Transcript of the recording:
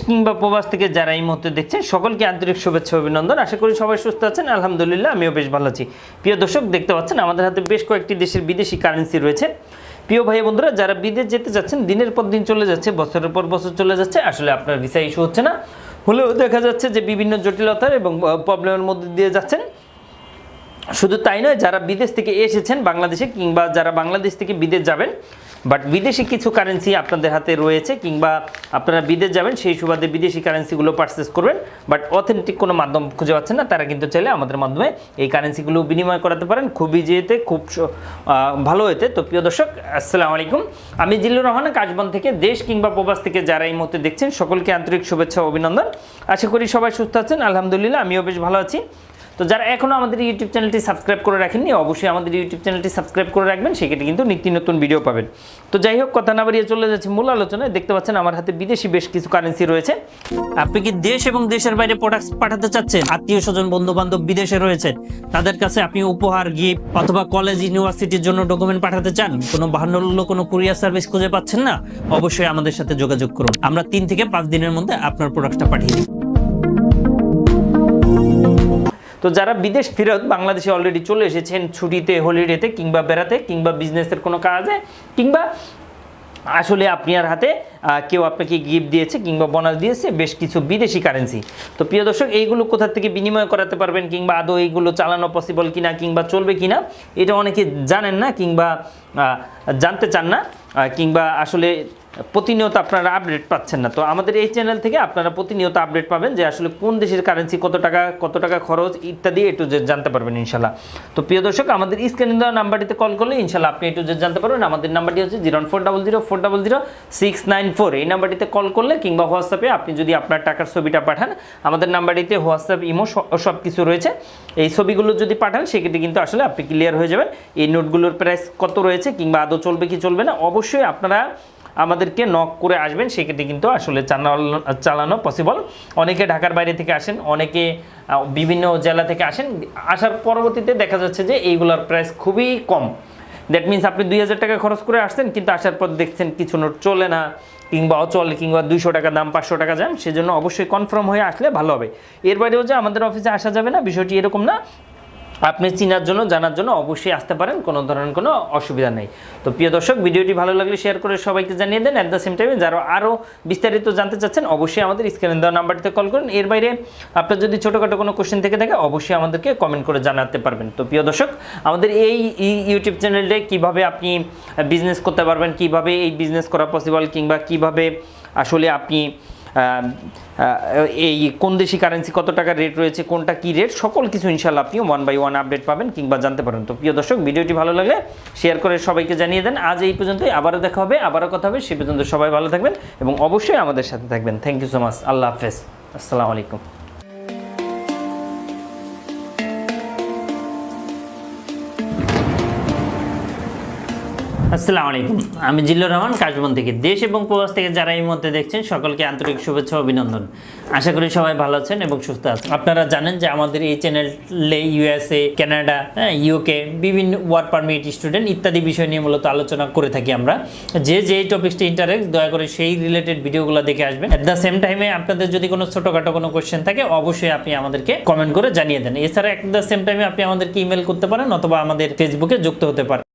কিংবা প্রবাস থেকে যারা এই মুহূর্তে দেখছেন সকলকে আন্তরিক শুভেচ্ছা অভিনন্দন। আশা করি সবাই সুস্থ আছেন, আলহামদুলিল্লাহ আমিও বেশ ভালো আছি। প্রিয় দর্শক, দেখতে পাচ্ছেন আমাদের হাতে বেশ কয়েকটি দেশের বিদেশি কারেন্সি রয়েছে। প্রিয় ভাই বন্ধুরা, যারা বিদেশ যেতে যাচ্ছেন, দিনের পর দিন চলে যাচ্ছে, বছরের পর বছর চলে যাচ্ছে, আসলে আপনার ভিসা ইস্যু হচ্ছে না, হলেও দেখা যাচ্ছে যে বিভিন্ন জটিলতার এবং প্রবলেমের মধ্যে দিয়ে যাচ্ছেন। শুধু তাই নয়, যারা বিদেশ থেকে এসেছেন বাংলাদেশে কিংবা যারা বাংলাদেশ থেকে বিদেশ যাবেন, বাট বিদেশি কিছু কারেন্সি আপনাদের হাতে রয়েছে কিংবা আপনারা বিদেশ যাবেন, সেই সুবাদে বিদেশি কারেন্সিগুলো পারচেস করবেন, বাট অথেন্টিক কোনো মাধ্যম খুঁজে পাচ্ছেন না, তারা কিন্তু চাইলে আমাদের মাধ্যমে এই কারেন্সিগুলো বিনিময় করাতে পারেন খুব ইজিতে, খুব ভালো হতে। তো প্রিয় দর্শক, আসসালামু আলাইকুম, আমি জিল্লুর রহমান কাশবন থেকে। দেশ কিংবা প্রবাস থেকে যারা এই মুহূর্তে দেখছেন সকলকে আন্তরিক শুভেচ্ছা অভিনন্দন। আশা করি সবাই সুস্থ আছেন, আলহামদুলিল্লাহ আমিও বেশ ভালো আছি। তো যারা এখনও আমাদের ইউটিউব চ্যানেলটি সাবস্ক্রাইব করে রাখেননি, অবশ্যই আমাদের ইউটিউব চ্যানেলটি সাবস্ক্রাইব করে রাখবেন, সেক্ষেত্রে কিন্তু নিত্য নতুন ভিডিও পাবেন। তো যাই হোক, কথা না বাড়িয়ে চলে যাচ্ছে মূল আলোচনায়। দেখতে পাচ্ছেন আমার হাতে বিদেশি বেশ কিছু কারেন্সি রয়েছে। আপনি কি দেশ এবং দেশের বাইরে প্রোডাক্টস পাঠাতে চাচ্ছেন? আত্মীয় স্বজন বন্ধু বান্ধব বিদেশে রয়েছেন, তাদের কাছে আপনি উপহার, গিফট অথবা কলেজ ইউনিভার্সিটির জন্য ডকুমেন্ট পাঠাতে চান, কোনো বাহান্ন কোনো কুরিয়ার সার্ভিস খুঁজে পাচ্ছেন না, অবশ্যই আমাদের সাথে যোগাযোগ করুন। আমরা 3 থেকে 5 দিনের মধ্যে আপনার প্রোডাক্টটা পাঠিয়ে দিই। তো যারা বিদেশ ফেরত বাংলাদেশে অলরেডি চলে এসেছেন ছুটিতে, হলিডেতে কিংবা বেড়াতে কিংবা বিজনেসের কোনো কাজে কিংবা আসলে আপনার হাতে কেউ আপনাকে গিফট দিয়েছে কিংবা বোনাস দিয়েছে বেশ কিছু বিদেশি কারেন্সি। তো প্রিয় দর্শক, এইগুলো কোথা থেকে বিনিময় করাতে পারবেন কিংবা আদৌ এইগুলো চালানো পসিবল কিনা কিংবা চলবে কিনা, এটা অনেকে জানেন না কিংবা জানতে চান না কিংবা আসলে প্রতিনিয়ত আপনারা আপডেট পাচ্ছেন না। তো আমাদের এই চ্যানেল থেকে আপনারা প্রতিনিয়ত আপডেট পাবেন যে আসলে কোন দেশের কারেন্সি কত টাকা খরচ ইত্যাদি একটু জানতে পারবেন ইনশাল্লাহ। তো প্রিয় দর্শক, আমাদের স্ক্রিনে দেওয়া নাম্বারটিতে কল করলে ইনশাল্লাহ আপনি একটু জানতে পারবেন। আমাদের নাম্বারটি হচ্ছে 01400400694। এই নাম্বারটিতে কল করলে কিংবা হোয়াটসঅ্যাপে আপনি যদি আপনার টাকার ছবিটা পাঠান, আমাদের নাম্বারটিতে হোয়াটসঅ্যাপ, ইমো সব কিছু রয়েছে। এই ছবিগুলো যদি পাঠান সেক্ষেত্রে কিন্তু আসলে আপনি ক্লিয়ার হয়ে যাবেন এই নোটগুলোর প্রাইস কত রয়েছে কিংবা আদৌ চলবে কি চলবে না। অবশ্যই আপনারা আমাদেরকে নক করে আসবেন, সেক্ষেত্রে কিন্তু আসলে চালানো পসিবল। অনেকে ঢাকার বাইরে থেকে আসেন, অনেকে বিভিন্ন জেলা থেকে আসেন, আসার পরবর্তীতে দেখা যাচ্ছে যে এইগুলোর প্রাইস খুবই কম। দ্যাট মিনস আপনি 2000 টাকা খরচ করে আসছেন, কিন্তু আসার পর দেখছেন কিছু নোট চলে না কিংবা অচল কিংবা 200 টাকা দাম 500 টাকা দাম। সেজন্য অবশ্যই কনফার্ম হয়ে আসলে ভালো হবে। এর বাইরেও যে আমাদের অফিসে আসা যাবে না, বিষয়টি এরকম না। আপনি চিনার জন্য, জানার জন্য অবশ্যই আসতে পারেন, কোনো ধরনের কোনো অসুবিধা নেই। তো প্রিয় দর্শক, ভিডিওটি ভালো লাগলে শেয়ার করে সবাইকে জানিয়ে দেন। অ্যাট দ্য সেম টাইমে যারা আরও বিস্তারিত জানতে চাচ্ছেন, অবশ্যই আমাদের স্ক্রিনে দেওয়া নাম্বারটিতে কল করুন। এর বাইরে আপনার যদি ছোটোখাটো কোনো কোশ্চেন থেকে থাকে, অবশ্যই আমাদেরকে কমেন্ট করে জানাতে পারবেন। তো প্রিয় দর্শক, আমাদের এই ইউটিউব চ্যানেলটা কীভাবে আপনি বিজনেস করতে পারবেন, কিভাবে এই বিজনেস করা পসিবল কিংবা কিভাবে আসলে আপনি এই কোন দেশি কারেন্সি কত টাকা রেট রয়েছে, কোনটা কী রেট, সকল কিছু ইনশাল্লাহ আপনি 1 by 1 আপডেট পাবেন কিংবা জানতে পারেন। তো প্রিয় দর্শক, ভিডিওটি ভালো লাগলে শেয়ার করে সবাইকে জানিয়ে দেন। আজ এই পর্যন্তই, আবারও দেখা হবে, আবারও কথা হবে। সে পর্যন্ত সবাই ভালো থাকবেন এবং অবশ্যই আমাদের সাথে থাকবেন। Thank you so much. আল্লাহ হাফেজ, আসসালামু আলাইকুম। আসসালামু আলাইকুম, আমি জিল্লুর রহমান কাশবন থেকে। দেশ এবং প্রবাস থেকে যারা এই মুহূর্তে দেখছেন সকলকে আন্তরিক শুভেচ্ছা অভিনন্দন। আশা করি সবাই ভালো আছেন এবং সুস্থ আছেন। আপনারা জানেন যে আমাদের এই চ্যানেলে USA, কানাডা, UK বিভিন্ন ওয়ার্ক পারমিট, স্টুডেন্ট ইত্যাদি বিষয় নিয়ে মূলত আলোচনা করে থাকি আমরা। যে টপিক্সটি ইন্টারেস্ট, দয়া করে সেই রিলেটেড ভিডিওগুলো দেখে আসবেন। অ্যাট দ্য সেম টাইমে আপনাদের যদি কোনো ছোটোখাটো কোনো কোয়েশ্চেন থাকে, অবশ্যই আপনি আমাদেরকে কমেন্ট করে জানিয়ে দেন। এছাড়া অ্যাট দ্য সেম টাইমে আপনি আমাদেরকে ইমেল করতে পারেন অথবা আমাদের ফেসবুকে যুক্ত হতে পারেন।